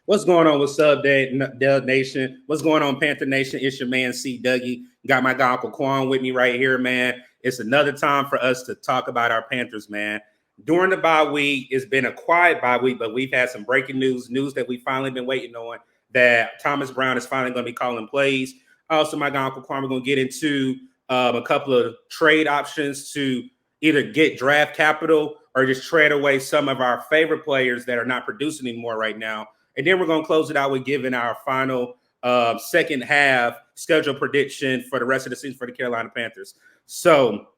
What's going on? What's up, Dell Nation? What's going on, Panther Nation? It's your man, C. Dougie. Got my guy, Uncle Quan, with me right here, man. It's another time for us to talk about our Panthers, man. During the bye week, it's been a quiet bye week, but we've had some breaking news that we finally been waiting on, that Thomas Brown is finally going to be calling plays. Also, my guy, Uncle Quan, we're going to get into a couple of trade options to either get draft capital or just trade away some of our favorite players that are not producing anymore right now. And then we're going to close it out with giving our final second half schedule prediction for the rest of the season for the Carolina Panthers. So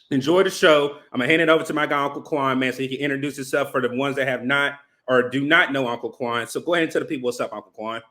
enjoy the show. I'm going to hand it over to my guy, Uncle Quan, man, so he can introduce himself for the ones that have not or do not know Uncle Quan. So go ahead and tell the people what's up, Uncle Quan.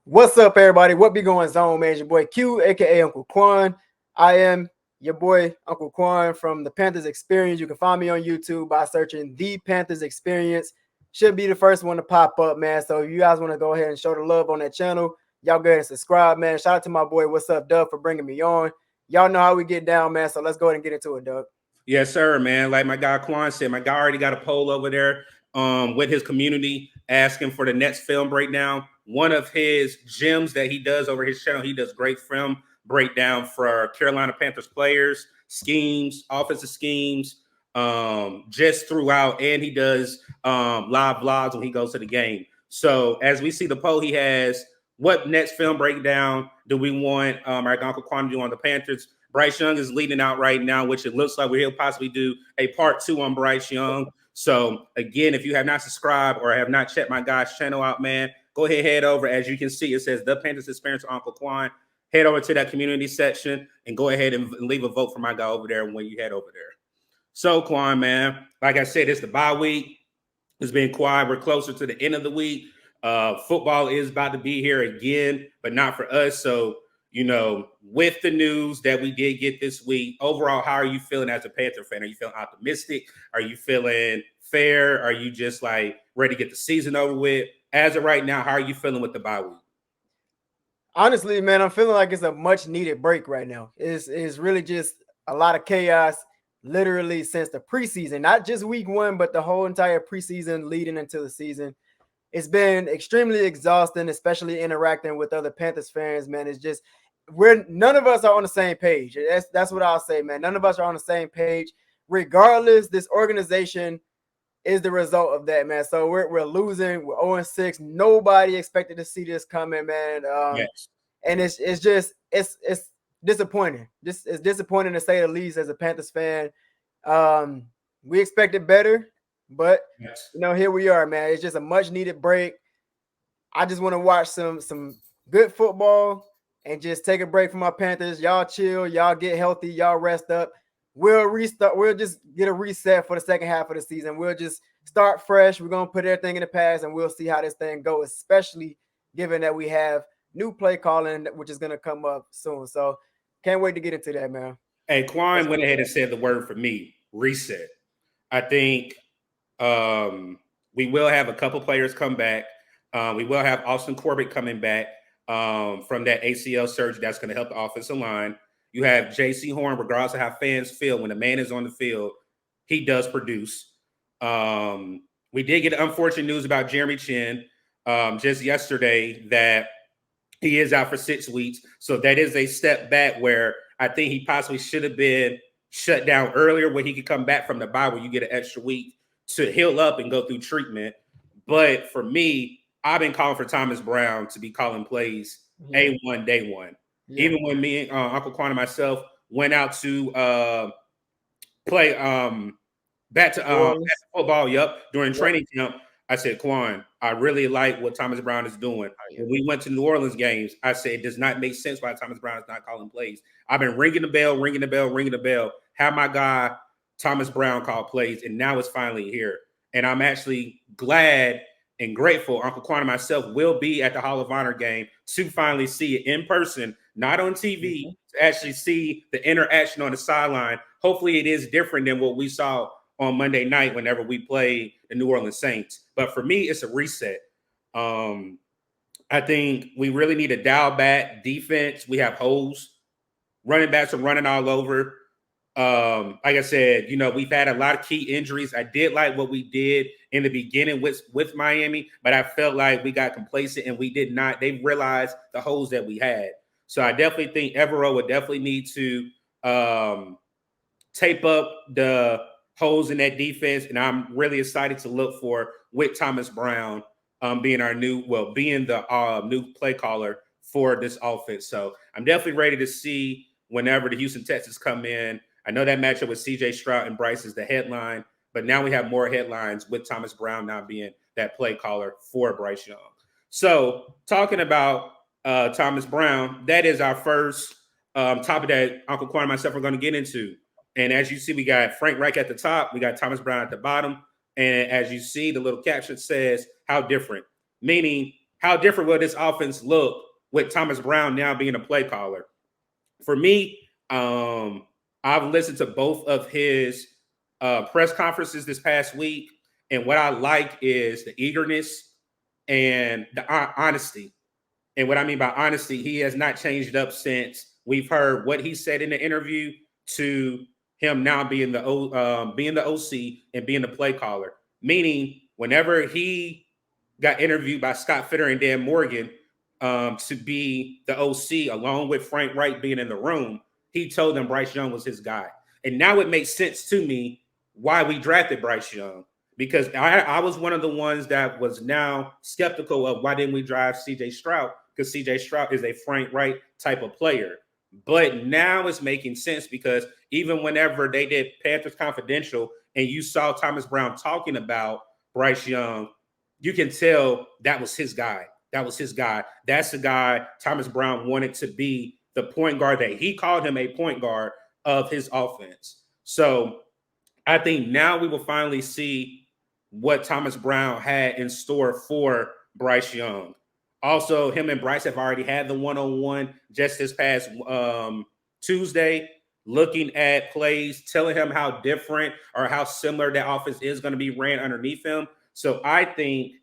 What's up, everybody? What be going on, man? It's your boy Q, a.k.a. Uncle Quan. I am your boy, Uncle Quan, from the Panthers Experience. You can find me on YouTube by searching The Panthers Experience. Should be the first one to pop up, man. So if you guys want to go ahead and show the love on that channel, y'all go ahead and subscribe, man. Shout out to my boy, What's Up, Doug, for bringing me on. Y'all know how we get down, man. So let's go ahead and get into it, Doug. Yes, sir, man. Like my guy Quan said, my guy already got a poll over there with his community asking for the next film breakdown. One of his gems that he does over his channel, he does great film breakdown for Carolina Panthers players, schemes, offensive schemes, just throughout, and he does live vlogs when he goes to the game. So as we see the poll, he has what next film breakdown do we want our Uncle Quan to do on the Panthers? Bryce Young is leading out right now, which it looks like we'll possibly do a part 2 on Bryce Young. So again, if you have not subscribed or have not checked my guy's channel out, man, go ahead, head over. As you can see, it says The Panthers Experience Uncle Quan. Head over to that community section and go ahead and leave a vote for my guy over there when you head over there. So, Quan, man, like I said, it's the bye week. It's been quiet. We're closer to the end of the week. Football is about to be here again, but not for us. So, you know, with the news that we did get this week, overall, how are you feeling as a Panther fan? Are you feeling optimistic? Are you feeling fair? Are you just like ready to get the season over with? As of right now, how are you feeling with the bye week? Honestly, man, I'm feeling like it's a much needed break right now. It's really just a lot of chaos, literally since the preseason, not just week 1, but the whole entire preseason leading into the season. It's been extremely exhausting, especially interacting with other Panthers fans, man. It's just none of us are on the same page. That's what I'll say, man. None of us are on the same page. Regardless, this organization is the result of that, man. So we're losing. We're 0-6. Nobody expected to see this coming, man. Yes. And it's disappointing. It's disappointing to say the least as a Panthers fan. We expected better, but Yes. you know, here we are, man. It's just a much needed break. I just want to watch some good football and just take a break from my Panthers. Y'all chill, y'all get healthy, y'all rest up. We'll restart. We'll just get a reset for the second half of the season. We'll just start fresh. We're gonna put everything in the past, and we'll see how this thing goes, especially given that we have new play calling, which is gonna come up soon. So can't wait to get into that, man. Hey, Quan went ahead and said the word for me, reset. I think we will have a couple players come back. We will have Austin Corbett coming back from that ACL surgery that's going to help the offensive line. You have J.C. Horn, regardless of how fans feel, when the man is on the field, he does produce. We did get unfortunate news about Jeremy Chin just yesterday that he is out for 6 weeks. So that is a step back where I think he possibly should have been shut down earlier when he could come back from the bye where you get an extra week to heal up and go through treatment. But for me, I've been calling for Thomas Brown to be calling plays A1, day one. Yeah. Even when me and Uncle Quan and myself went out to play back to football, during training camp, I said, Quan, I really like what Thomas Brown is doing. When we went to New Orleans games, I said, it does not make sense why Thomas Brown is not calling plays. I've been ringing the bell, have my guy Thomas Brown call plays, and now it's finally here. And I'm actually glad and grateful Uncle Quan and myself will be at the Hall of Honor game to finally see it in person, not on TV, to actually see the interaction on the sideline. Hopefully it is different than what we saw on Monday night whenever we played the New Orleans Saints. But for me, it's a reset. I think we really need to dial back defense. We have holes. Running backs are running all over. Like I said, we've had a lot of key injuries. I did like what we did in the beginning with Miami, but I felt like we got complacent and we did not. They realized the holes that we had. So I definitely think Evero would definitely need to tape up the holes in that defense, and I'm really excited to look for with Thomas Brown being the new play caller for this offense. So I'm definitely ready to see whenever the Houston Texans come in. I know that matchup with C.J. Stroud and Bryce is the headline, but now we have more headlines with Thomas Brown now being that play caller for Bryce Young. So talking about Thomas Brown, that is our first topic that Uncle Quan and myself are going to get into. And as you see, we got Frank Reich at the top. We got Thomas Brown at the bottom. And as you see, the little caption says, how different? Meaning, how different will this offense look with Thomas Brown now being a play caller? For me, I've listened to both of his press conferences this past week. And what I like is the eagerness and the honesty. And what I mean by honesty, he has not changed up since we've heard what he said in the interview to him now being the OC and being the play caller. Meaning, whenever he got interviewed by Scott Fitter and Dan Morgan to be the OC, along with Frank Reich being in the room, he told them Bryce Young was his guy. And now it makes sense to me why we drafted Bryce Young. Because I was one of the ones that was now skeptical of why didn't we drive C.J. Stroud? Because C.J. Stroud is a Frank Reich type of player. But now it's making sense because even whenever they did Panthers Confidential and you saw Thomas Brown talking about Bryce Young, you can tell that was his guy. That was his guy. That's the guy Thomas Brown wanted to be the point guard that he called him a point guard of his offense. So I think now we will finally see what Thomas Brown had in store for Bryce Young. Also, him and Bryce have already had the one-on-one just this past Tuesday, looking at plays, telling him how different or how similar that offense is going to be ran underneath him. So I think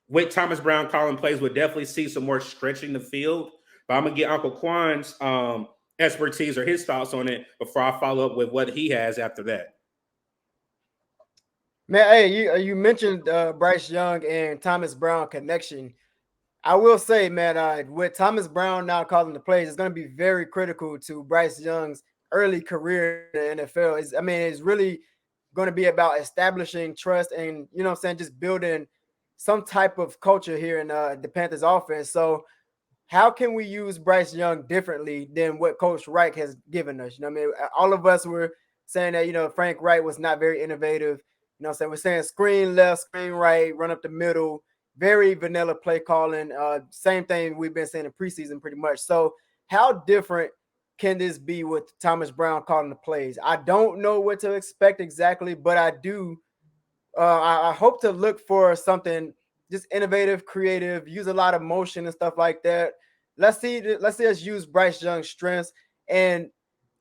with Thomas Brown calling plays, we'll definitely see some more stretching the field. But I'm going to get Uncle Quan's expertise or his thoughts on it before I follow up with what he has after that. Man, hey, you mentioned Bryce Young and Thomas Brown connection. I will say, man, with Thomas Brown now calling the plays, it's going to be very critical to Bryce Young's early career in the NFL. It's really going to be about establishing trust and, just building some type of culture here in the Panthers offense. So how can we use Bryce Young differently than what Coach Reich has given us? All of us were saying that, Frank Reich was not very innovative. We're saying screen left, screen right, run up the middle, very vanilla play calling. Same thing we've been saying in preseason pretty much. So how different can this be with Thomas Brown calling the plays? I don't know what to expect exactly, but I do. I hope to look for something just innovative, creative, use a lot of motion and stuff like that. Let's see us use Bryce Young's strengths. And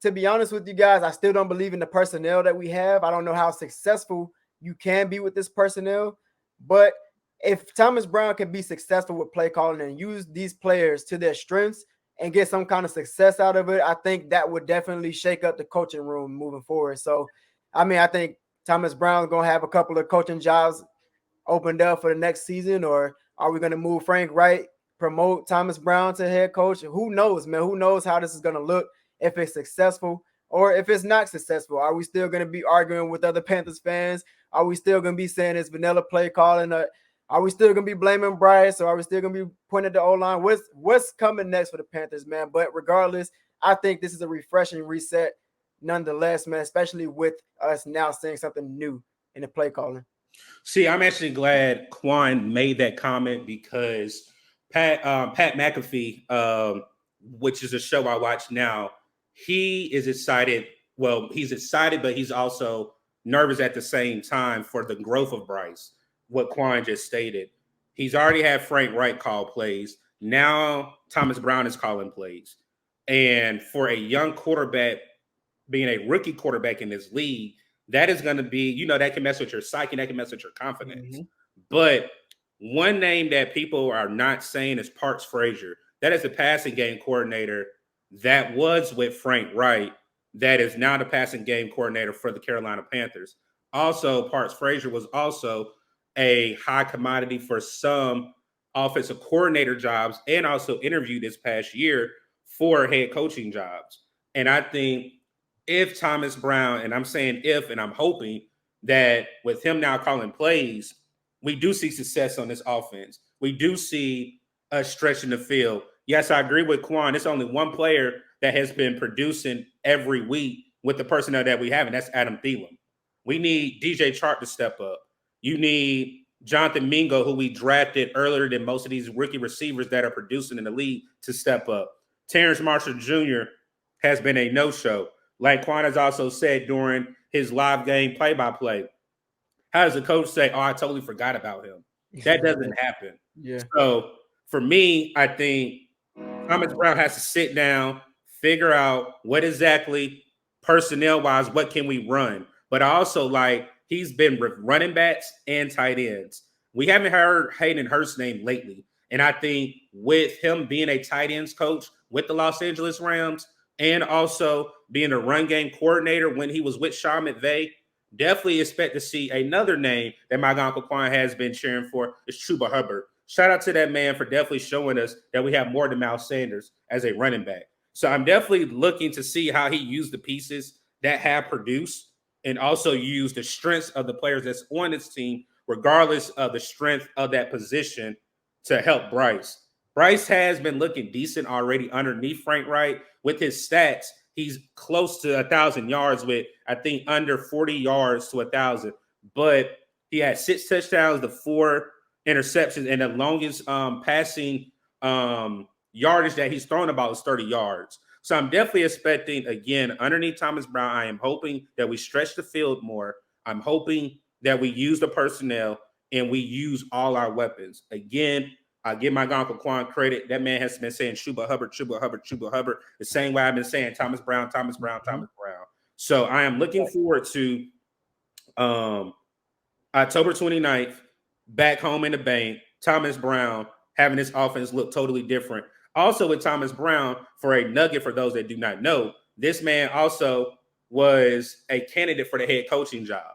to be honest with you guys, I still don't believe in the personnel that we have. I don't know how successful you can be with this personnel, but if Thomas Brown can be successful with play calling and use these players to their strengths and get some kind of success out of it, I think that would definitely shake up the coaching room moving forward. So, I think Thomas Brown's going to have a couple of coaching jobs opened up for the next season, or are we going to move Frank Reich, promote Thomas Brown to head coach? Who knows, man? Who knows how this is going to look if it's successful or if it's not successful? Are we still going to be arguing with other Panthers fans? Are we still going to be saying it's vanilla play calling? Are we still going to be blaming Bryce, or are we still going to be pointing at the O-line? What's coming next for the Panthers, man? But regardless, I think this is a refreshing reset nonetheless, man, especially with us now seeing something new in the play calling. See, I'm actually glad Quan made that comment because Pat McAfee, which is a show I watch now, he is excited. Well, he's excited, but he's also nervous at the same time for the growth of Bryce. What Quan just stated. He's already had Frank Reich call plays. Now Thomas Brown is calling plays. And for a young quarterback, being a rookie quarterback in this league, that is going to be, that can mess with your psyche, that can mess with your confidence. Mm-hmm. But one name that people are not saying is Parks Frazier. That is the passing game coordinator that was with Frank Reich, that is now the passing game coordinator for the Carolina Panthers. Also, Parks Frazier was also a high commodity for some offensive coordinator jobs and also interviewed this past year for head coaching jobs. And I think if Thomas Brown, and I'm saying if, and I'm hoping that with him now calling plays, we do see success on this offense. We do see a stretch in the field. Yes, I agree with Quan. It's only one player that has been producing every week with the personnel that we have, and that's Adam Thielen. We need DJ Chark to step up. You need Jonathan Mingo, who we drafted earlier than most of these rookie receivers that are producing in the league, to step up. Terrence Marshall Jr. has been a no-show. Like Quan has also said during his live game play-by-play, how does the coach say, "Oh, I totally forgot about him"? That doesn't happen. Yeah. So for me, I think Thomas Brown has to sit down, figure out what exactly personnel-wise, what can we run. But I also like he's been with running backs and tight ends. We haven't heard Hayden Hurst's name lately. And I think with him being a tight ends coach with the Los Angeles Rams and also being a run game coordinator when he was with Sean McVay, definitely expect to see another name that my Uncle Quan has been cheering for is Chuba Hubbard. Shout out to that man for definitely showing us that we have more than Miles Sanders as a running back. So I'm definitely looking to see how he used the pieces that have produced and also use the strengths of the players that's on this team, regardless of the strength of that position, to help Bryce. Bryce has been looking decent already underneath Frank Reich. With his stats, he's close to 1,000 yards with, I think, under 40 yards to 1,000. But he had 6 touchdowns, the 4 interceptions, and the longest passing yardage that he's thrown about is 30 yards. So I'm definitely expecting, again, underneath Thomas Brown, I am hoping that we stretch the field more. I'm hoping that we use the personnel and we use all our weapons. Again, I give my Uncle Quan credit. That man has been saying Chuba Hubbard, Chuba Hubbard, Chuba Hubbard, the same way I've been saying Thomas Brown, Thomas Brown, Thomas Brown. So I am looking forward to October 29th, back home in the bank, Thomas Brown having this offense look totally different. Also with Thomas Brown, for a nugget for those that do not know, this man also was a candidate for the head coaching job.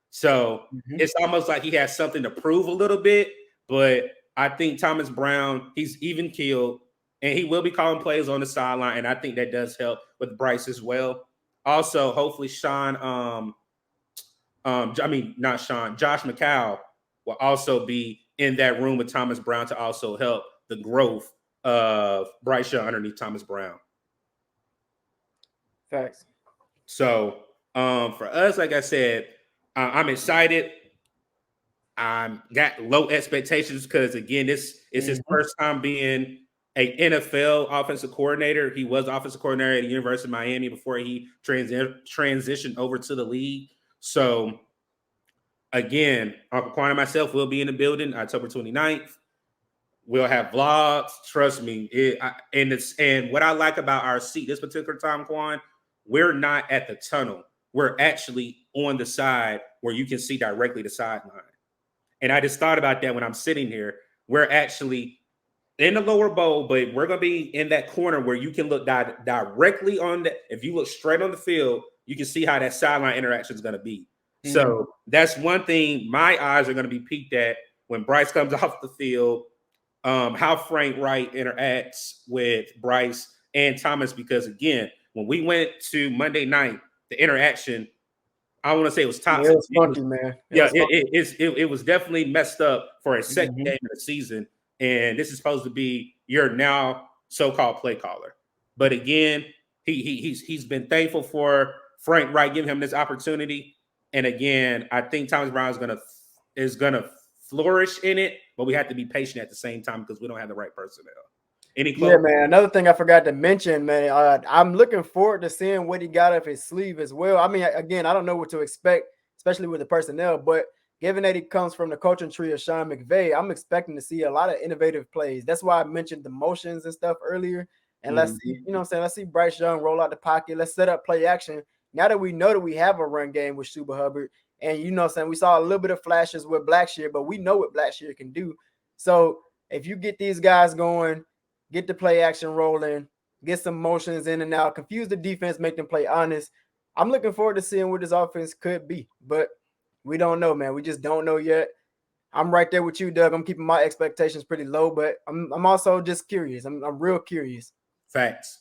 So it's almost like he has something to prove a little bit, but I think Thomas Brown, he's even keeled, and he will be calling plays on the sideline, and I think that does help with Bryce as well. Also, hopefully Josh McCown will also be in that room with Thomas Brown to also help the growth of Bryce Young underneath Thomas Brown. Facts. So for us, like I said, I'm excited. I'm got low expectations because again, this is his first time being a NFL offensive coordinator. He was offensive coordinator at the University of Miami before he transitioned over to the league. So again, Uncle Quan and myself will be in the building October 29th. We'll have vlogs. Trust me. And what I like about our seat this particular time, Quan, we're not at the tunnel. We're actually on the side where you can see directly the sideline. And I just thought about that when I'm sitting here. We're actually in the lower bowl, but we're going to be in that corner where you can look directly on the, if you look straight on the field, you can see how that sideline interaction is going to be. So that's one thing my eyes are going to be peaked at when Bryce comes off the field, how Frank Reich interacts with Bryce and Thomas, because again, when we went to Monday night, the interaction, I want to say it was toxic. Yeah, it was funky, man. It was definitely messed up for a second game of the season. And this is supposed to be your now so-called play caller. But again, he's been thankful for Frank Reich giving him this opportunity. And again, I think Thomas Brown is gonna flourish in it, but we have to be patient at the same time because we don't have the right personnel. Yeah, man. Another thing I forgot to mention, man, I'm looking forward to seeing what he got up his sleeve as well. I mean, again, I don't know what to expect, especially with the personnel, but given that he comes from the coaching tree of Sean McVay, I'm expecting to see a lot of innovative plays. That's why I mentioned the motions and stuff earlier. And let's see, you know what I'm saying? Let's see Bryce Young roll out the pocket. Let's set up play action. Now that we know that we have a run game with Chuba Hubbard, and you know what I'm saying, we saw a little bit of flashes with Blackshear, but we know what Blackshear can do. So if you get these guys going, get the play action rolling, get some motions in and out, confuse the defense, make them play honest. I'm looking forward to seeing what this offense could be, but we don't know, man. We just don't know yet. I'm right there with you, Doug. I'm keeping my expectations pretty low, but I'm also just curious. I'm real curious. Facts.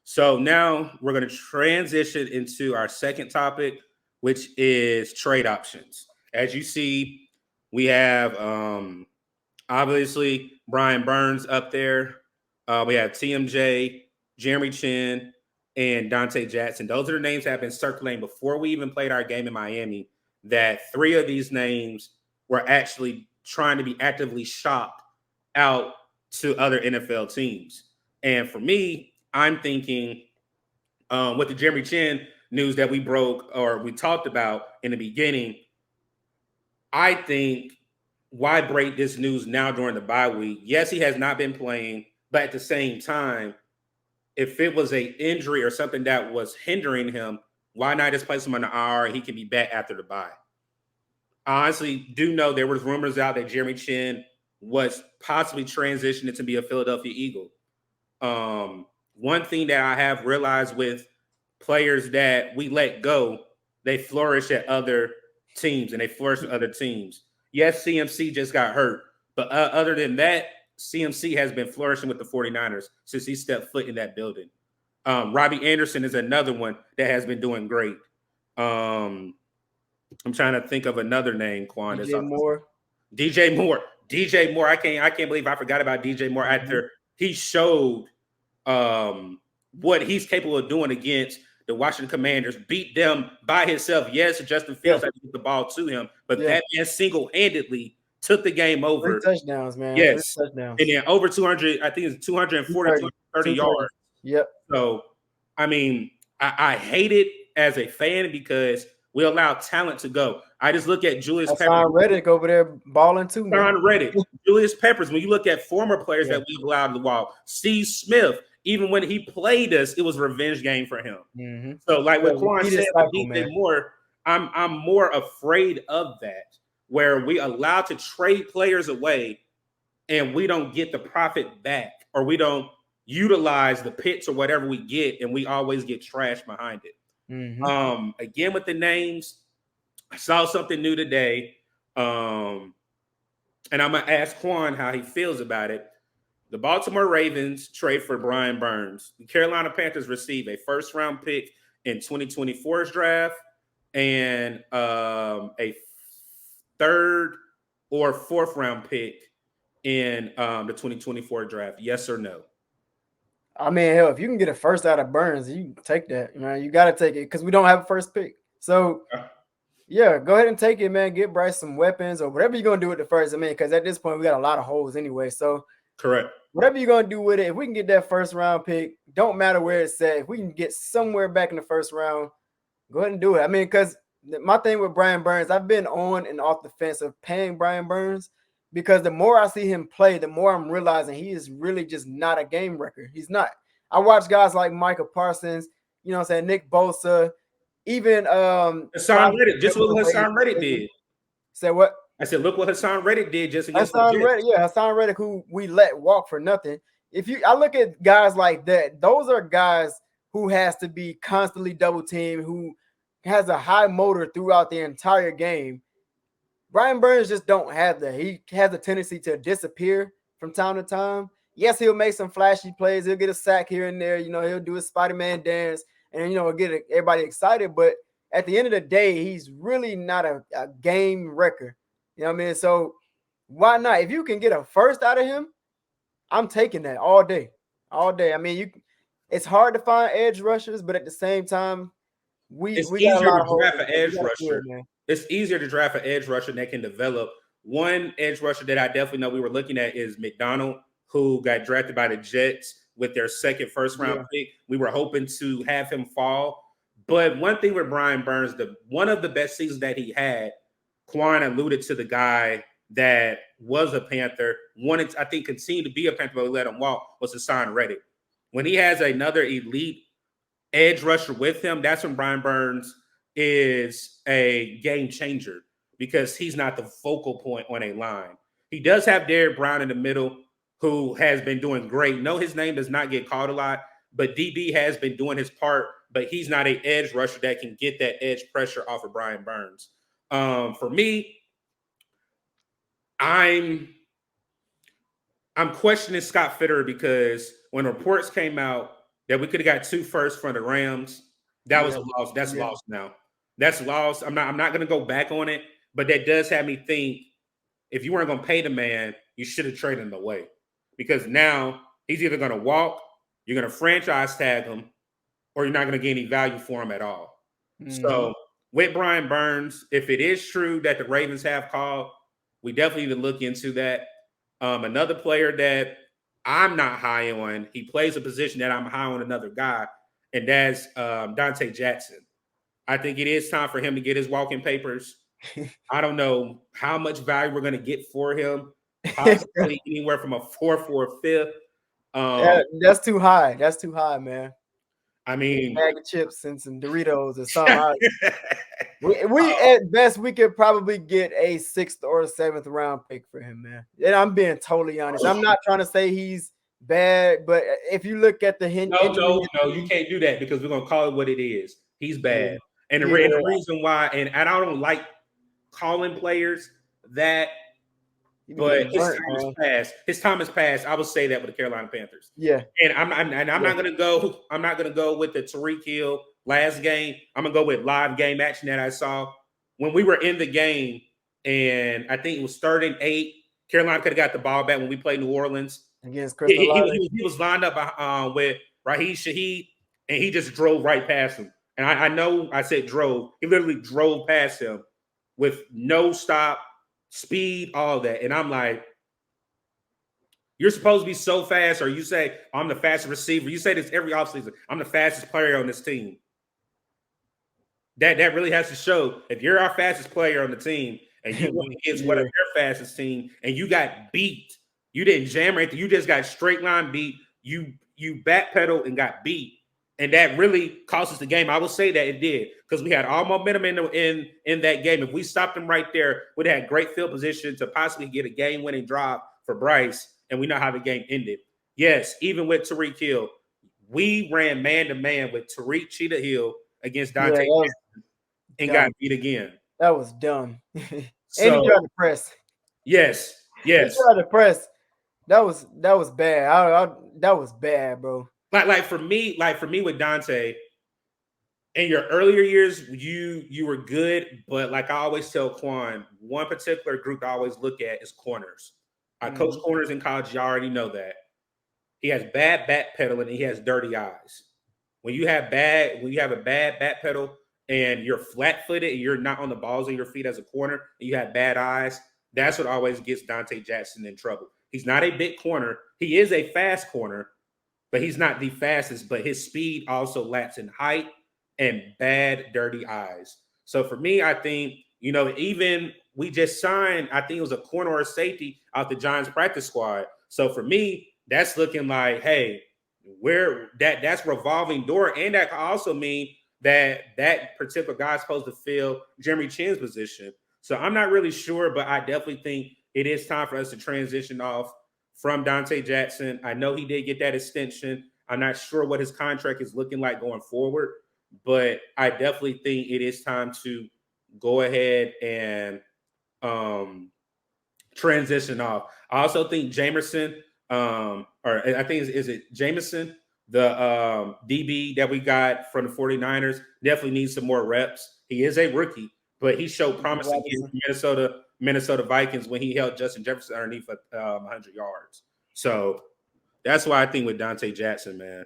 So now we're going to transition into our second topic, which is trade options. As you see, we have obviously Brian Burns up there. We have TMJ, Jeremy Chin, and Dante Jackson. Those are the names that have been circulating before we even played our game in Miami, that 3 of these names were actually trying to be actively shopped out to other NFL teams. And for me, I'm thinking with the Jeremy Chin news that we broke or we talked about in the beginning, I think why break this news now during the bye week? Yes, he has not been playing, but at the same time, if it was an injury or something that was hindering him, why not just place him on the IR and he can be back after the bye? I honestly do know there was rumors out that Jeremy Chin was possibly transitioning to be a Philadelphia Eagle. One thing that I have realized with players that we let go, they flourish at other teams and they flourish with other teams. Yes, CMC just got hurt, but other than that, CMC has been flourishing with the 49ers since he stepped foot in that building. Robbie Anderson is another one that has been doing great. I'm trying to think of another name, Quan. DJ Moore. DJ Moore. I can't believe I forgot about DJ Moore after he showed what he's capable of doing against the Washington Commanders, beat them by himself. Yes, Justin Fields had to get the ball to him, but that man single-handedly took the game over. 3 touchdowns, man. Yes. 3 touchdowns. And then over 200, I think it's 240, 230 yards. Yep. So, I mean, I hate it as a fan because we allow talent to go. I just look at Julius Peppers. Reddick over there balling too, man. Hassan Reddick, Julius Peppers. When you look at former players that we've allowed to walk, Steve Smith, even when he played us, it was a revenge game for him. Mm-hmm. So, like what Quan said, DJ Moore, I'm more afraid of that, where we allow to trade players away and we don't get the profit back, or we don't utilize the picks or whatever we get, and we always get trash behind it. Mm-hmm. Again, with the names, I saw something new today, and I'm going to ask Quan how he feels about it. The Baltimore Ravens trade for Brian Burns. The Carolina Panthers receive a first-round pick in 2024's draft and a third or fourth-round pick in the 2024 draft. Yes or no? I mean, hell, if you can get a first out of Burns, you take that. Man, you got to take it because we don't have a first pick. So, yeah, go ahead and take it, man. Get Bryce some weapons or whatever you're going to do with the first. I mean, because at this point, we got a lot of holes anyway. So, correct. Whatever you're going to do with it, if we can get that first round pick, don't matter where it's at. If we can get somewhere back in the first round, go ahead and do it. I mean, because my thing with Brian Burns, I've been on and off the fence of paying Brian Burns because the more I see him play, the more I'm realizing he is really just not a game wrecker. He's not. I watch guys like Micah Parsons, you know what I'm saying, Nick Bosa, even Hassan Reddick, just what Hassan Reddick did. Say what? I said, look what Hassan Reddick did just against Hassan Reddick. Yeah, Hassan Reddick, who we let walk for nothing. I look at guys like that, those are guys who has to be constantly double teamed, who has a high motor throughout the entire game. Brian Burns just don't have that. He has a tendency to disappear from time to time. Yes, he'll make some flashy plays. He'll get a sack here and there. You know, he'll do a Spider-Man dance and, you know, get everybody excited. But at the end of the day, he's really not a game wrecker. You know what I mean? So why not? If you can get a first out of him, I'm taking that all day. All day. I mean, it's hard to find edge rushers, but at the same time, it's easier to draft an edge rusher. It's easier to draft an edge rusher that can develop. One edge rusher that I definitely know we were looking at is McDonald, who got drafted by the Jets with their second first-round pick. We were hoping to have him fall. But one thing with Brian Burns, one of the best seasons that he had, Quan alluded to the guy that was a Panther, wanted to, I think, continue to be a Panther, but we let him walk, was Hassan Reddick. When he has another elite edge rusher with him, that's when Brian Burns is a game changer because he's not the focal point on a line. He does have Derrick Brown in the middle, who has been doing great. No, his name does not get called a lot, but DB has been doing his part, but he's not an edge rusher that can get that edge pressure off of Brian Burns. For me, I'm questioning Scott Fitterer because when reports came out that we could have got 2 firsts from the Rams, that was a loss. That's lost now. That's lost. I'm not going to go back on it, but that does have me think if you weren't going to pay the man, you should have traded him away because now he's either going to walk, you're going to franchise tag him, or you're not going to get any value for him at all. Mm-hmm. So with Brian Burns, if it is true that the Ravens have called, we definitely need to look into that. Another player that I'm not high on, he plays a position that I'm high on another guy, and that's Dante Jackson. I think it is time for him to get his walking papers. I don't know how much value we're going to get for him. Possibly anywhere from a 4th or a 5th. That's too high. That's too high, man. I mean, a bag of chips and some Doritos or something. we at best we could probably get a 6th or 7th round pick for him, man. And I'm being totally honest. I'm not trying to say he's bad, but if you look at the hint, no, you can't do that because we're gonna call it what it is. He's bad, and the reason why, and I don't like calling players that. But his time has passed. His time has passed. I would say that with the Carolina Panthers. Yeah. And I'm not gonna go. I'm not gonna go with the Tyreek Hill last game. I'm gonna go with live game action that I saw when we were in the game, and I think it was 3rd and 8. Carolina could have got the ball back when we played New Orleans against Chris. He was lined up with Raheem Shaheed, and he just drove right past him. And I know I said drove. He literally drove past him with no stop. Speed, all that. And I'm like, you're supposed to be so fast, or you say, I'm the fastest receiver. You say this every offseason. I'm the fastest player on this team. That really has to show. If you're our fastest player on the team and you went against one of your fastest team and you got beat, you didn't jam or anything, you just got straight line beat, you backpedaled and got beat. And that really cost us the game. I will say that it did because we had all momentum in that game. If we stopped them right there, we'd have had great field position to possibly get a game-winning drive for Bryce, and we know how the game ended. Yes, even with Tyreek Hill, we ran man-to-man with Tyreek Cheetah Hill against Dante Jackson and got beat again. That was dumb. And he tried to press. Yes. He tried to press. That was bad. That was bad, bro. Like for me with Dante, in your earlier years, you were good, but like I always tell Quan, one particular group I always look at is corners. I coach corners in college. You already know that. He has bad backpedaling and he has dirty eyes. When you have a bad backpedal and you're flat-footed and you're not on the balls of your feet as a corner and you have bad eyes, that's what always gets Dante Jackson in trouble. He's not a big corner. He is a fast corner, but he's not the fastest, but his speed also lacks in height and bad, dirty eyes. So for me, I think, even we just signed, I think it was a corner or a safety out the Giants practice squad. So for me, that's looking like, hey, that's revolving door. And that could also mean that particular guy's supposed to fill Jeremy Chin's position. So I'm not really sure, but I definitely think it is time for us to transition off from Dante Jackson. I know he did get that extension. I'm not sure what his contract is looking like going forward, but I definitely think it is time to go ahead and transition off. I also think Jamerson, or I think is it Jameson, the DB that we got from the 49ers, definitely needs some more reps. He is a rookie, but he showed promise against Minnesota Vikings when he held Justin Jefferson underneath for 100 yards. So that's why I think with Dante Jackson, man.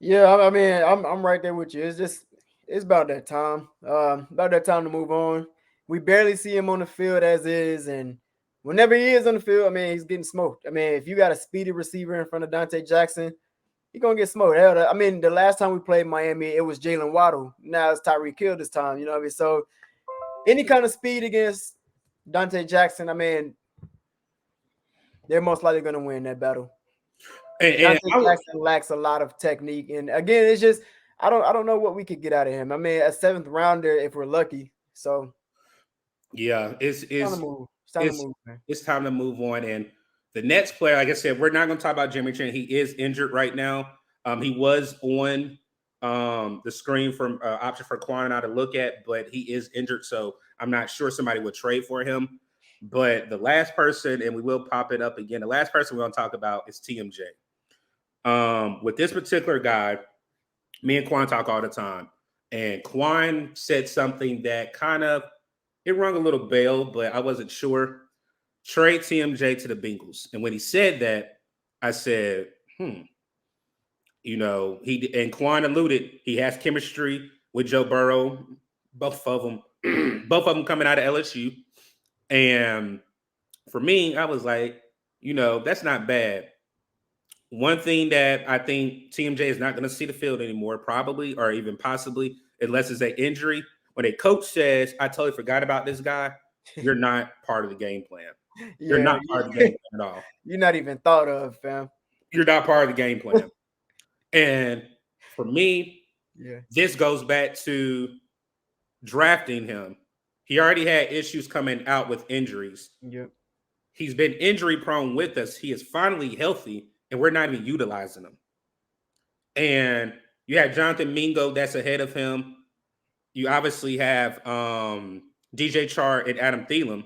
Yeah, I mean, I'm right there with you. It's about that time. About that time to move on. We barely see him on the field as is, and whenever he is on the field, I mean, he's getting smoked. I mean, if you got a speedy receiver in front of Dante Jackson, you're gonna get smoked. I mean, the last time we played Miami, it was Jalen Waddle. Now it's Tyreek Hill this time. You know what I mean? So any kind of speed against Dante Jackson, I mean, they're most likely going to win that battle. Dante Jackson lacks a lot of technique, and again, it's just I don't know what we could get out of him. I mean, a 7th rounder if we're lucky. So yeah, it's time to move, man. It's time to move on, and The next player, like I said, we're not going to talk about Jimmy Chan. He is injured right now. He was on the screen from option for Quan and I to look at, but he is injured, so I'm not sure somebody would trade for him. But the last person, and we will pop it up again, the last person we're going to talk about is TMJ. With this particular guy, me and Quan talk all the time, and Quan said something that kind of it rung a little bell, but I wasn't sure. Trade TMJ to the Bengals, and when he said that, I said, he and Quan alluded he has chemistry with Joe Burrow, both of them, both of them coming out of LSU, and for me, I was like, that's not bad. One thing that I think TMJ is not going to see the field anymore, probably, or even possibly, unless it's an injury. When a coach says, I totally forgot about this guy, you're not part of the game plan. You're not part of the game plan at all. You're not even thought of, fam. You're not part of the game plan. And for me, this goes back to drafting him. He already had issues coming out with injuries. Yep. He's been injury prone with us. He is finally healthy, and we're not even utilizing him. And you have Jonathan Mingo that's ahead of him. You obviously have DJ Chark and Adam Thielen.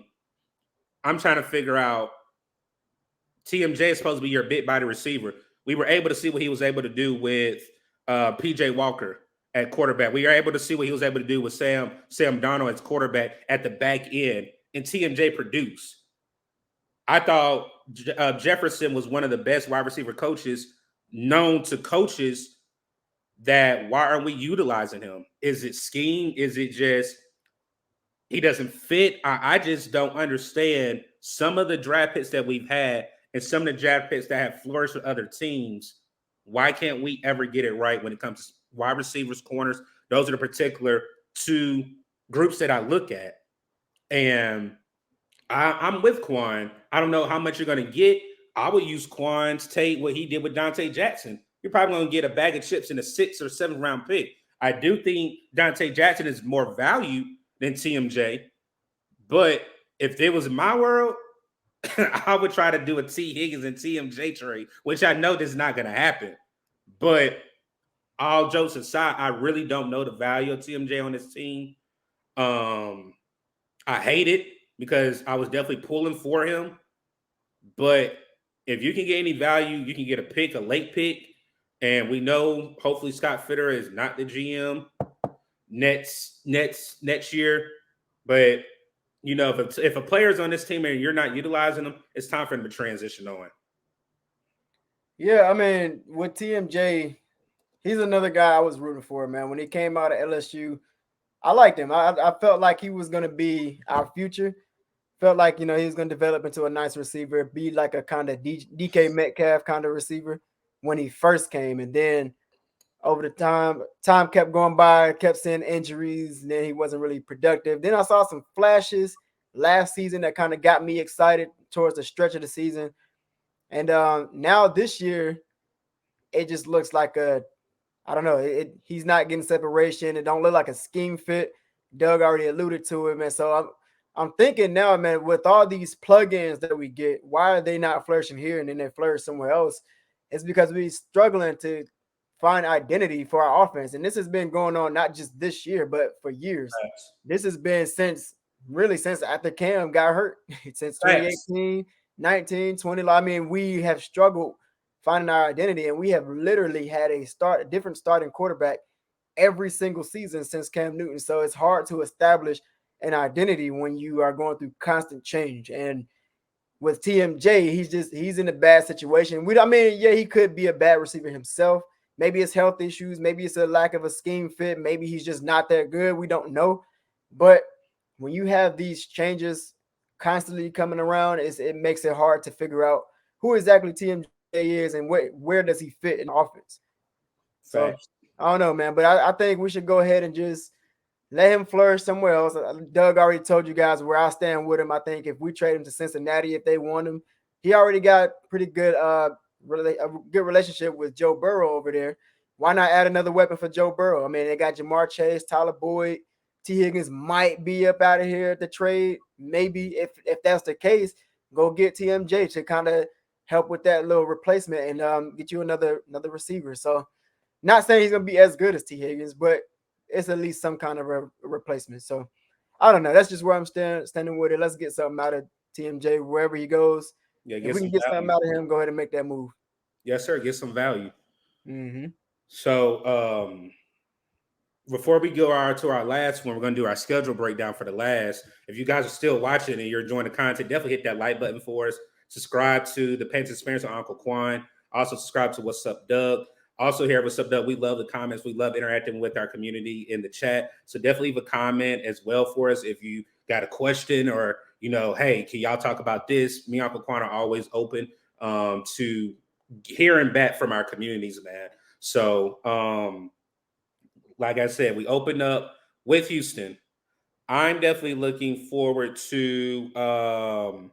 I'm trying to figure out TMJ is supposed to be your bit by the receiver. We were able to see what he was able to do with PJ Walker at quarterback. We were able to see what he was able to do with Sam Darnold as quarterback at the back end, and TMJ produced. I thought Jefferson was one of the best wide receiver coaches known to coaches that why aren't we utilizing him? Is it scheme? Is it just he doesn't fit? I just don't understand some of the draft picks that we've had and some of the draft picks that have flourished with other teams. Why can't we ever get it right when it comes to wide receivers, corners? Those are the particular two groups that I look at. And I'm with Quan. I don't know how much you're going to get. I would use Quan's take, what he did with Dante Jackson. You're probably going to get a bag of chips in a 6th or 7th round pick. I do think Dante Jackson is more valued than TMJ. But if it was my world, I would try to do a T. Higgins and TMJ trade, which I know this is not going to happen. But all jokes aside, I really don't know the value of TMJ on this team. I hate it because I was definitely pulling for him. But if you can get any value, you can get a pick, a late pick. And we know hopefully Scott Fitter is not the GM next year. But if a player's on this team and you're not utilizing them, it's time for them to transition on. Yeah, I mean, with TMJ, he's another guy I was rooting for, man. When he came out of LSU, I liked him. I felt like he was going to be our future. Felt like, he was going to develop into a nice receiver, be like a kind of DK Metcalf kind of receiver when he first came. And then over the time kept going by, kept seeing injuries, and then he wasn't really productive. Then I saw some flashes last season that kind of got me excited towards the stretch of the season. And now this year, it just looks like I don't know. He's not getting separation. It don't look like a scheme fit. Doug already alluded to it, man. So I'm thinking now, man, with all these plugins that we get, why are they not flourishing here and then they flourish somewhere else? It's because we're struggling to find identity for our offense. And this has been going on not just this year, but for years. Thanks. This has been since after Cam got hurt, since 2018, 19, 20. I mean, we have struggled finding our identity, and we have literally had a different starting quarterback every single season since Cam Newton. So it's hard to establish an identity when you are going through constant change. And with TMJ, he's in a bad situation. He could be a bad receiver himself. Maybe it's health issues. Maybe it's a lack of a scheme fit. Maybe he's just not that good. We don't know. But when you have these changes constantly coming around, it makes it hard to figure out who exactly TMJ is and where does he fit in offense. So right. I don't know, man, but I think we should go ahead and just let him flourish somewhere else. Doug already told you guys where I stand with him. I think if we trade him to Cincinnati, if they want him, he already got pretty good a good relationship with Joe Burrow over there. Why not add another weapon for Joe Burrow? I mean, they got Jamar Chase, Tyler Boyd, T. Higgins might be up out of here at the trade. Maybe if that's the case, go get TMJ to kind of help with that little replacement and get you another receiver. So not saying he's gonna be as good as T. Higgins, but it's at least some kind of a replacement. So I don't know. That's just where I'm standing with it. Let's get something out of TMJ wherever he goes. Yeah, If we can get something out of him, go ahead and make that move. Yes, sir. Get some value. Mm-hmm. So before we go to our last one, we're going to do our schedule breakdown for the last. If you guys are still watching and you're enjoying the content, definitely hit that like button for us. Subscribe to the Panthers Experience with Uncle Quan. Also subscribe to Wassup Doug. Also here at Wassup Doug, we love the comments. We love interacting with our community in the chat. So definitely leave a comment as well for us if you got a question or, hey, can y'all talk about this? Me and Uncle Quan are always open to hearing back from our communities, man. So, like I said, we opened up with Houston. I'm definitely looking forward to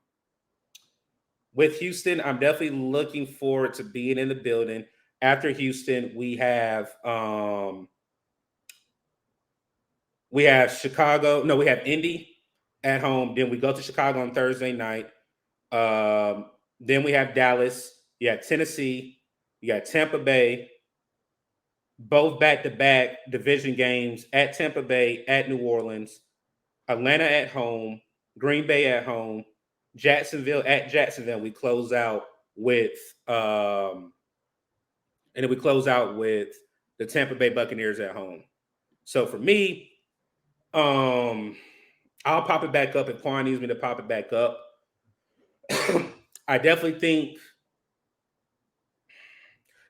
with Houston. I'm definitely looking forward to being in the building. After Houston, we have Chicago. No, we have Indy at home. Then we go to Chicago on Thursday night. Then we have Dallas. You have Tennessee. You got Tampa Bay. Both back-to-back division games at Tampa Bay, at New Orleans, Atlanta at home, Green Bay at home, Jacksonville at Jacksonville. We close out with and then we close out with the Tampa Bay Buccaneers at home. So for me, I'll pop it back up if Quan needs me to pop it back up. I definitely think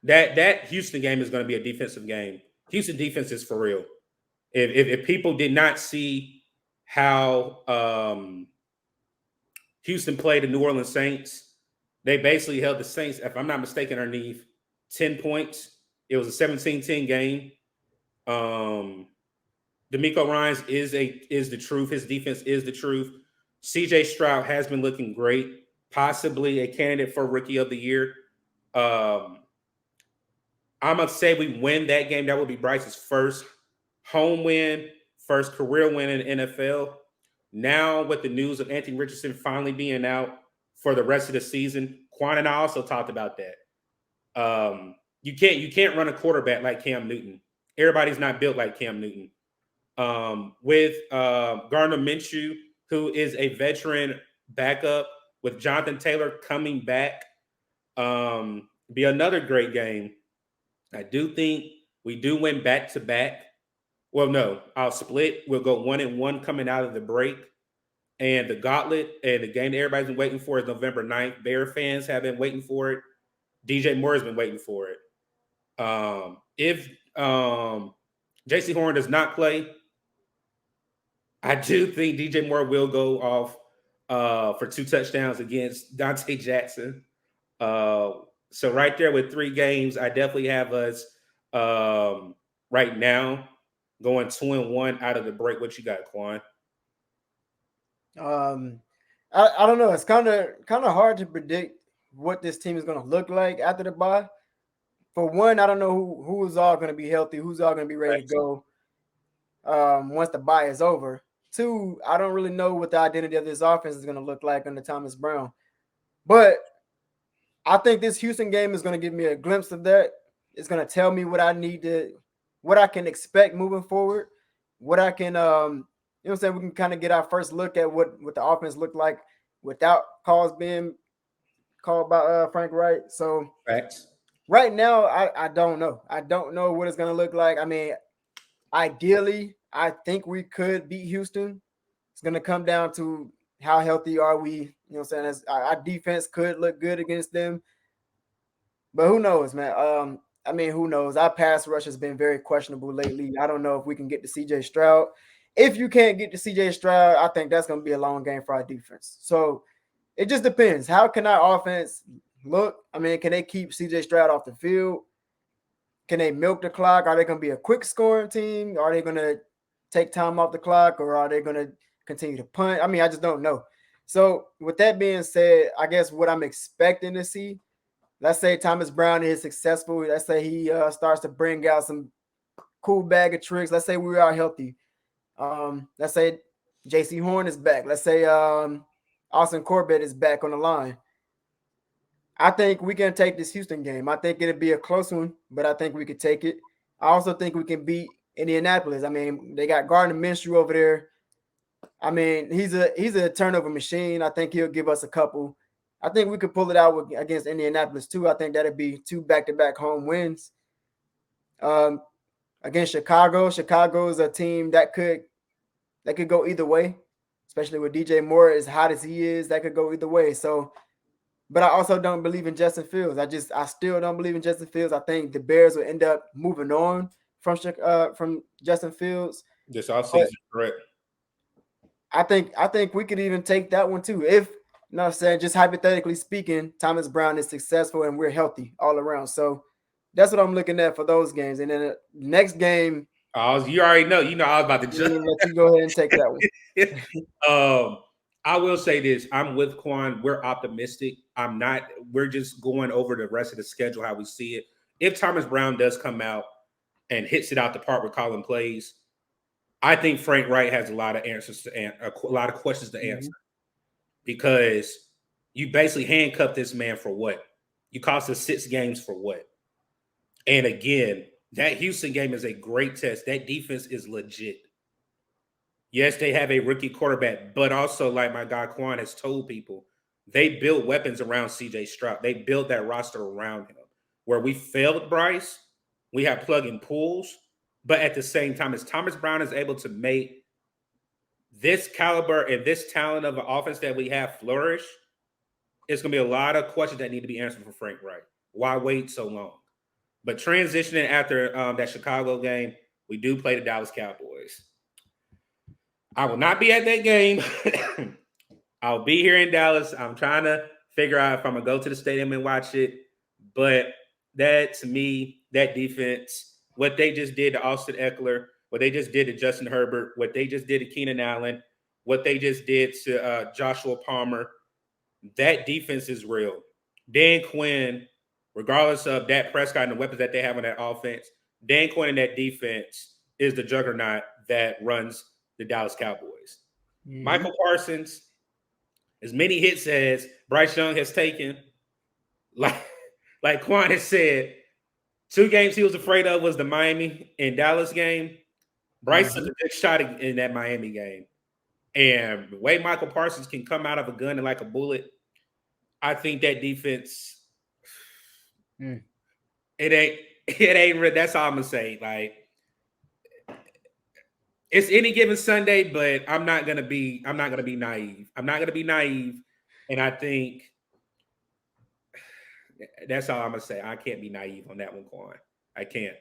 that Houston game is going to be a defensive game. Houston defense is for real. If people did not see how Houston played the New Orleans Saints, they basically held the Saints, if I'm not mistaken, underneath 10 points. It was a 17-10 game. DeMeco Ryans is the truth. His defense is the truth. CJ Stroud has been looking great, possibly a candidate for Rookie of the Year. I'm going to say we win that game. That would be Bryce's first home win, first career win in the NFL. Now, with the news of Anthony Richardson finally being out for the rest of the season, Quan and I also talked about that. You can't run a quarterback like Cam Newton. Everybody's not built like Cam Newton. With Gardner Minshew, who is a veteran backup, with Jonathan Taylor coming back, be another great game. I do think we do win back-to-back. Well, no, I'll split. We'll go 1-1 coming out of the break. And the gauntlet and the game that everybody's been waiting for is November 9th. Bear fans have been waiting for it. DJ Moore has been waiting for it. If J.C. Horn does not play, I do think DJ Moore will go off for 2 touchdowns against Dante Jackson. So right there with 3 games, I definitely have us right now going 2-1 out of the break. What you got, Quan? I don't know. It's kind of hard to predict what this team is going to look like after the bye. For one, I don't know who's all going to be healthy, who's all going to be ready to go once the bye is over. 2, I don't really know what the identity of this offense is going to look like under Thomas Brown. But I think this Houston game is going to give me a glimpse of that. It's going to tell me what I can expect moving forward, what I can, what I'm saying? We can kind of get our first look at what the offense looked like without calls being called by Frank Reich. So Facts. Right now, I don't know. I don't know what it's going to look like. I mean, ideally, I think we could beat Houston. It's going to come down to how healthy are we. You know what I'm saying? As our defense could look good against them. But who knows, man? I mean, who knows? Our pass rush has been very questionable lately. I don't know if we can get to CJ Stroud. If you can't get to CJ Stroud, I think that's going to be a long game for our defense. So it just depends. How can our offense look? I mean, can they keep CJ Stroud off the field? Can they milk the clock? Are they going to be a quick scoring team? Are they going to take time off the clock, or are they going to continue to punt? I mean, I just don't know. So with that being said, I guess what I'm expecting to see, let's say Thomas Brown is successful. Let's say he starts to bring out some cool bag of tricks. Let's say we are healthy. Let's say J.C. Horn is back. Let's say Austin Corbett is back on the line. I think we can take this Houston game. I think it'll be a close one, but I think we could take it. I also think we can beat Indianapolis. I mean, they got Gardner Minshew over there. I mean, he's a turnover machine. I think he'll give us a couple. I think we could pull it out against Indianapolis too. I think that'd be 2 back-to-back home wins. Against Chicago. Chicago is a team that could go either way, especially with DJ Moore as hot as he is. That could go either way. So, but I also don't believe in Justin Fields. I still don't believe in Justin Fields. I think the Bears will end up moving on from Justin Fields. This offseason, correct. I think we could even take that one too. If, you know what I'm saying, just hypothetically speaking, Thomas Brown is successful and we're healthy all around. So that's what I'm looking at for those games. And then the next game. Oh, you already know. You know I was about to jump. Let you go ahead and take that one. I will say this. I'm with Quan. We're optimistic. I'm not. We're just going over the rest of the schedule, how we see it. If Thomas Brown does come out and hits it out the park with calling plays, I think Frank Reich has a lot of answers a lot of questions to answer, because you basically handcuffed this man for what? You cost us 6 games for what? And again, that Houston game is a great test. That defense is legit. Yes, they have a rookie quarterback, but also, like my guy Quan has told people, they built weapons around CJ Stroud. They built that roster around him. Where we failed Bryce, we have plug and pulls. But at the same time, as Thomas Brown is able to make this caliber and this talent of an offense that we have flourish, it's going to be a lot of questions that need to be answered for Frank Reich. Why wait so long? But transitioning after that Chicago game, we do play the Dallas Cowboys. I will not be at that game. I'll be here in Dallas. I'm trying to figure out if I'm going to go to the stadium and watch it. But that, to me, that defense, what they just did to Austin Eckler, what they just did to Justin Herbert, what they just did to Keenan Allen, what they just did to Joshua Palmer, that defense is real. Dan Quinn, regardless of Dak Prescott and the weapons that they have on that offense, Dan Quinn and that defense is the juggernaut that runs the Dallas Cowboys. Mm-hmm. Michael Parsons, as many hits as Bryce Young has taken, like Quan has said, 2 games he was afraid of was the Miami and Dallas game. Bryce took a good shot in that Miami game. And the way Michael Parsons can come out of a gun and like a bullet, I think that defense, it ain't. That's all I'm gonna say. Like, it's any given Sunday, but I'm not gonna be naive. I'm not gonna be naive, and I think that's all I'm gonna say. I can't be naive on that one, Quan. I can't.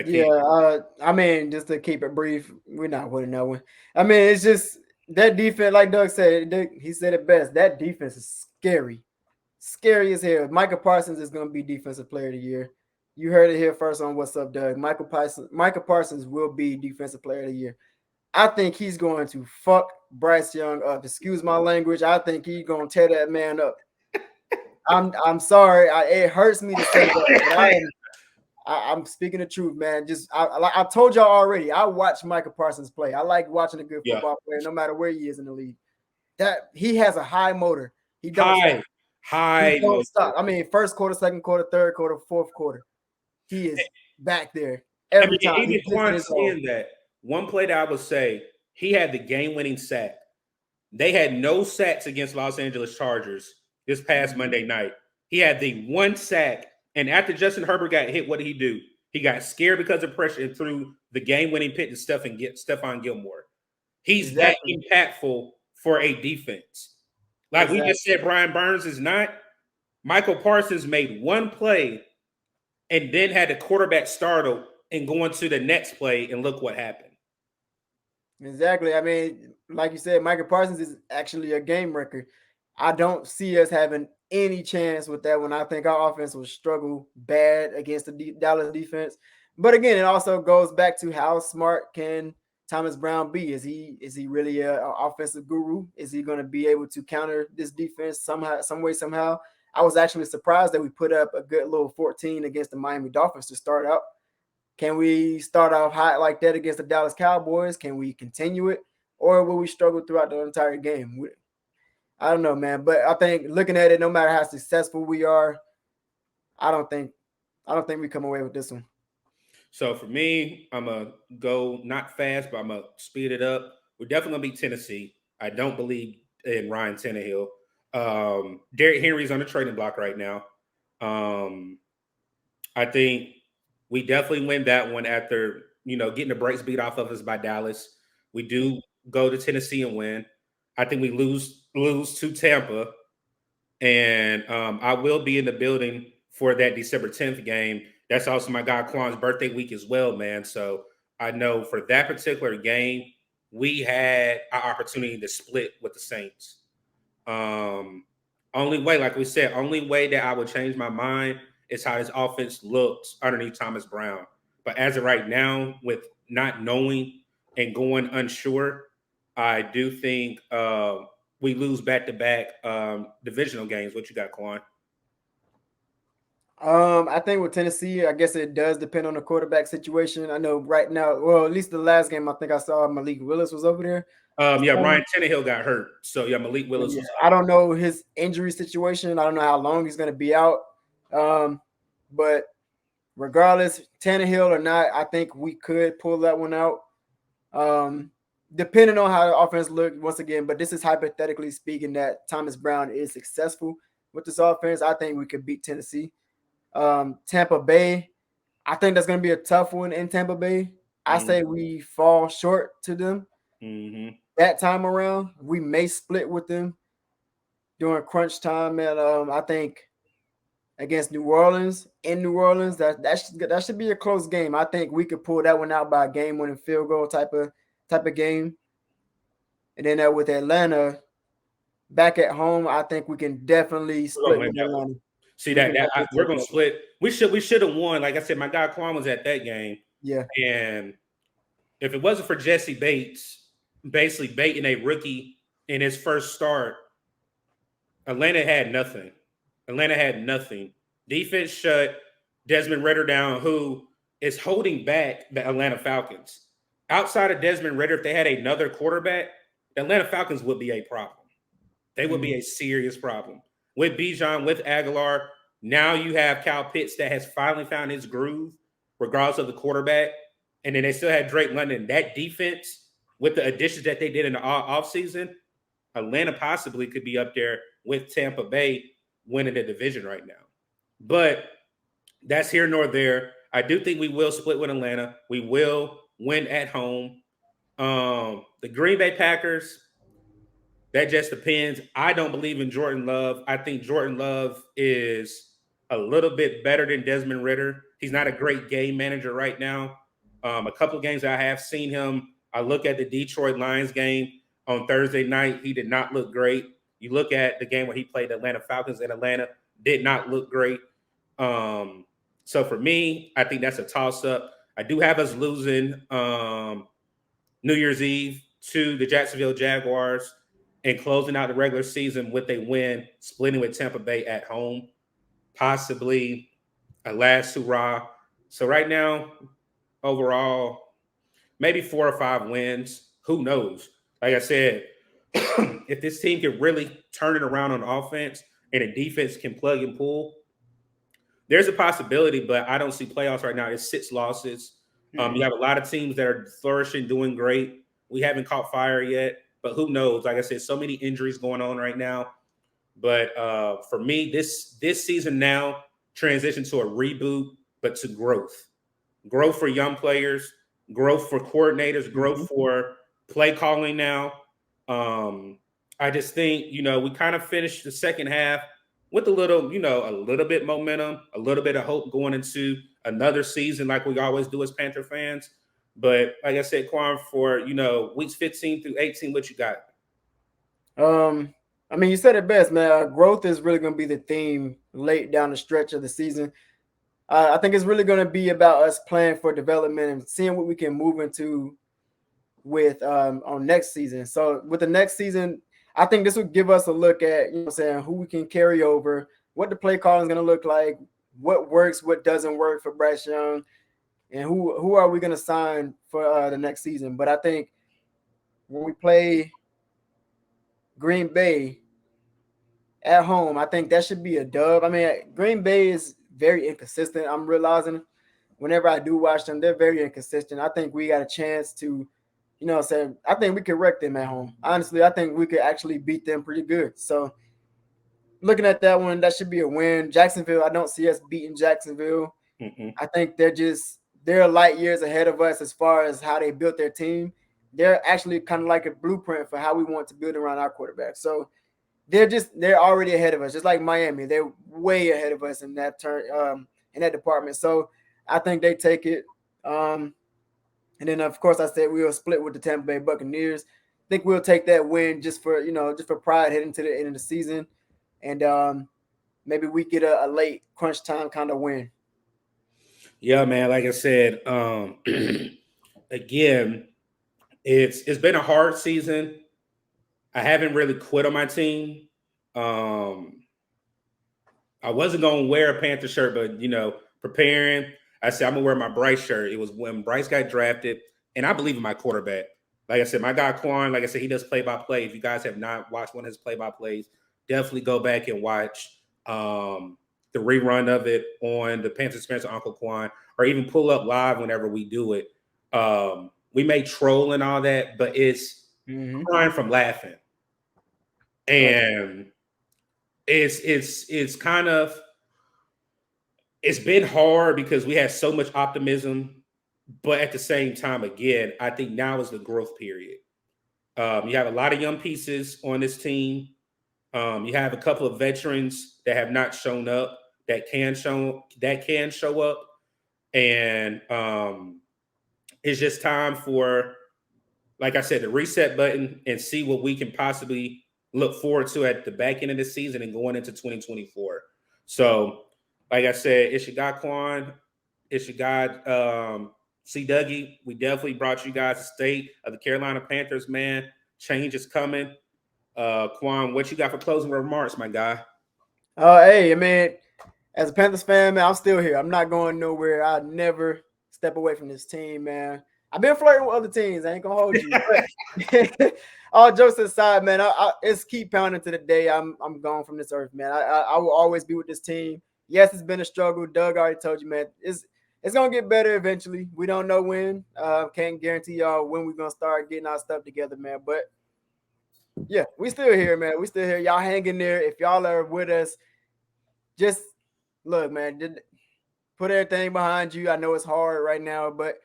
Yeah, I mean, just to keep it brief, we're not winning that one. I mean, it's just that defense, like Doug said, he said it best. That defense is scary as hell. Michael Parsons is going to be Defensive Player of the Year. You heard it here first on What's Up, Doug. Michael Parsons will be Defensive Player of the Year. I think he's going to fuck Bryce Young up. Excuse my language. I think he's going to tear that man up. I'm sorry. It hurts me to say that, but I'm speaking the truth, man. Just I told y'all already. I watch Michael Parsons play. I like watching a good football player, no matter where he is in the league. That he has a high motor. He don't stop. I mean, first quarter, second quarter, third quarter, fourth quarter. He is back there every time. Even Quan saying that one play that I would say, he had the game-winning sack. They had no sacks against Los Angeles Chargers this past Monday night. He had the one sack. And after Justin Herbert got hit, what did he do? He got scared because of pressure and threw the game-winning pick to Stephon Gilmore. He's that impactful for a defense. Like we just said, Brian Burns is not. Michael Parsons made one play and then had the quarterback startled and go into the next play, and look what happened. Exactly. I mean, like you said, Michael Parsons is actually a game record. I don't see us having any chance with that one. I think our offense will struggle bad against the Dallas defense. But again, it also goes back to how smart can Thomas Brown be? Is he really an offensive guru? Is he going to be able to counter this defense somehow? I was actually surprised that we put up a good little 14 against the Miami Dolphins to start out. Can we start off hot like that against the Dallas Cowboys? Can we continue it? Or will we struggle throughout the entire game? I don't know, man. But I think looking at it, no matter how successful we are, I don't think we come away with this one. So for me, I'm gonna go not fast, but I'm gonna speed it up. We're definitely gonna be Tennessee. I don't believe in Ryan Tannehill. Derrick Henry's on the trading block right now. Um, I think we definitely win that one after getting the brakes beat off of us by Dallas. We do go to Tennessee and win. I think we lose to Tampa, and I will be in the building for that December 10th game. That's also my guy Quan's birthday week as well, man. So I know for that particular game, we had our opportunity to split with the Saints. Um, only way, like we said, only way that I would change my mind is how this offense looks underneath Thomas Brown. But as of right now, with not knowing and going unsure, I do think we lose back-to-back divisional games. What you got, Quan? I think with Tennessee, I guess it does depend on the quarterback situation. I know right now, well, at least the last game I think I saw Malik Willis was over there. Yeah, Ryan Tannehill got hurt, so yeah, Malik Willis was I out. don't know his injury situation. I don't know how long he's going to be out. But regardless, Tannehill or not, I think we could pull that one out. Depending on how the offense looked once again, but this is hypothetically speaking that Thomas Brown is successful with this offense. I think we could beat Tennessee. Tampa Bay, I think that's going to be a tough one in Tampa Bay. I say we fall short to them that time around. We may split with them during crunch time, and I think against New Orleans in New Orleans, that should be a close game. I think we could pull that one out by a game-winning field goal type of game. And then with Atlanta back at home, I think we can definitely split with Atlanta. See we're gonna split. We should have won. Like I said, my guy Quan was at that game. Yeah. And if it wasn't for Jesse Bates basically baiting a rookie in his first start, Atlanta had nothing. Defense shut Desmond Ritter down, who is holding back the Atlanta Falcons. Outside of Desmond Ritter, if they had another quarterback, the Atlanta Falcons would be a problem. They would be a serious problem. With Bijan, with Aguilar, now you have Kyle Pitts that has finally found his groove, regardless of the quarterback. And then they still had Drake London. That defense, with the additions that they did in the offseason, Atlanta possibly could be up there with Tampa Bay winning the division right now. But that's here nor there. I do think we will split with Atlanta. We will win at home. The Green Bay Packers, that just depends. I don't believe in Jordan Love. I think Jordan Love is a little bit better than Desmond Ritter. He's not a great game manager right now. A couple of games I have seen him. I look at the Detroit Lions game on Thursday night. He did not look great. You look at the game where he played the Atlanta Falcons in Atlanta, did not look great. So for me, I think that's a toss-up. I do have us losing New Year's Eve to the Jacksonville Jaguars and closing out the regular season with a win, splitting with Tampa Bay at home, possibly a last hurrah. So right now, overall, maybe 4 or 5 wins. Who knows? Like I said, if this team can really turn it around on offense and the defense can plug and pull, there's a possibility, but I don't see playoffs right now. It's 6 losses. You have a lot of teams that are flourishing, doing great. We haven't caught fire yet, but who knows? Like I said, so many injuries going on right now. But for me, this season now transitioned to a reboot, but to growth. Growth for young players, growth for coordinators, growth for play calling now. I just think, we kind of finished the second half with a little bit momentum, a little bit of hope going into another season like we always do as Panther fans. But like I said, Quan, for, weeks 15 through 18, what you got? I mean, you said it best, man. Growth is really going to be the theme late down the stretch of the season. I think it's really going to be about us playing for development and seeing what we can move into with on next season. So with the next season, I think this would give us a look at, who we can carry over, what the play calling is going to look like, what works, what doesn't work for Bryce Young, and who are we going to sign for the next season. But I think when we play Green Bay, at home, I think that should be a dub. I mean, Green Bay is very inconsistent. I'm realizing whenever I do watch them, they're very inconsistent. I think we got a chance to, say, I think we could wreck them at home. Honestly, I think we could actually beat them pretty good. So looking at that one, that should be a win. Jacksonville, I don't see us beating Jacksonville. I think they're light years ahead of us as far as how they built their team. They're actually kind of like a blueprint for how we want to build around our quarterback. So they're already ahead of us, just like Miami. They're way ahead of us in that in that department. So I think they take it. And then of course I said we'll split with the Tampa Bay Buccaneers. I think we'll take that win just for pride heading to the end of the season, and maybe we get a late crunch time kind of win. Yeah, man. Like I said, again, it's been a hard season. I haven't really quit on my team. I wasn't gonna wear a Panther shirt, but preparing, I said I'm gonna wear my Bryce shirt. It was when Bryce got drafted, and I believe in my quarterback. Like I said, my guy Quan, like I said, he does play-by-play. If you guys have not watched one of his play-by-plays, definitely go back and watch the rerun of it on the Panthers Experience with Uncle Quan, or even pull up live whenever we do it. We may troll and all that, but it's crying from laughing. And it's kind of, it's been hard because we had so much optimism, but at the same time, again, I think now is the growth period. You have a lot of young pieces on this team. You have a couple of veterans that have not shown up that can show up, and it's just time for, like I said, the reset button and see what we can possibly look forward to at the back end of the season and going into 2024. So, like I said, it's your guy Quan, it's your guy C. Dougie. We definitely brought you guys a state of the Carolina Panthers, man. Change is coming. Quan, what you got for closing remarks, my guy? Hey, man, as a Panthers fan, man, I'm still here. I'm not going nowhere. I'll never step away from this team, man. I've been flirting with other teams. I ain't gonna hold you. But all jokes aside, man, it's keep pounding to the day I'm gone from this earth, man. I will always be with this team. Yes, it's been a struggle. Doug already told you, man. It's gonna get better eventually. We don't know when. Can't guarantee y'all when we're gonna start getting our stuff together, man. But yeah, we still here, man. We still here. Y'all hang in there. If y'all are with us, just look, man. Put everything behind you. I know it's hard right now, but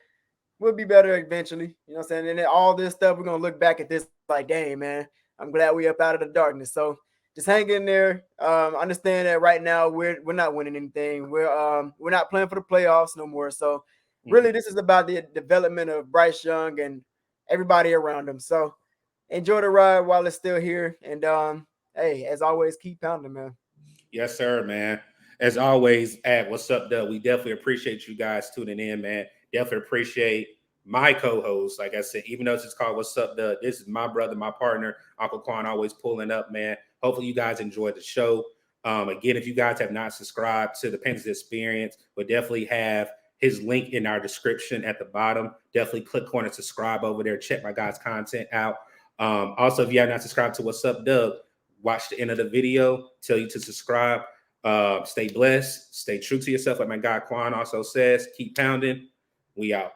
we'll be better eventually. You know what I'm saying? And then all this stuff, we're gonna look back at this like, dang, man, I'm glad we up out of the darkness. So just hang in there. Understand that right now we're not winning anything. We're not playing for the playoffs no more. So really, this is about the development of Bryce Young and everybody around him. So enjoy the ride while it's still here. And hey, as always, keep pounding, man. Yes, sir, man. As always, at What's Up, Doug? We definitely appreciate you guys tuning in, man. Definitely appreciate my co-host. Like I said, even though it's just called What's Up, Doug, this is my brother, my partner, Uncle Quan, always pulling up, man. Hopefully you guys enjoyed the show. Again, if you guys have not subscribed to the Panthers Experience, we'll definitely have his link in our description at the bottom. Definitely click on and subscribe over there. Check my guys' content out. Also, if you have not subscribed to What's Up, Doug, watch the end of the video, tell you to subscribe. Stay blessed, stay true to yourself. Like my guy Quan also says, keep pounding. We out.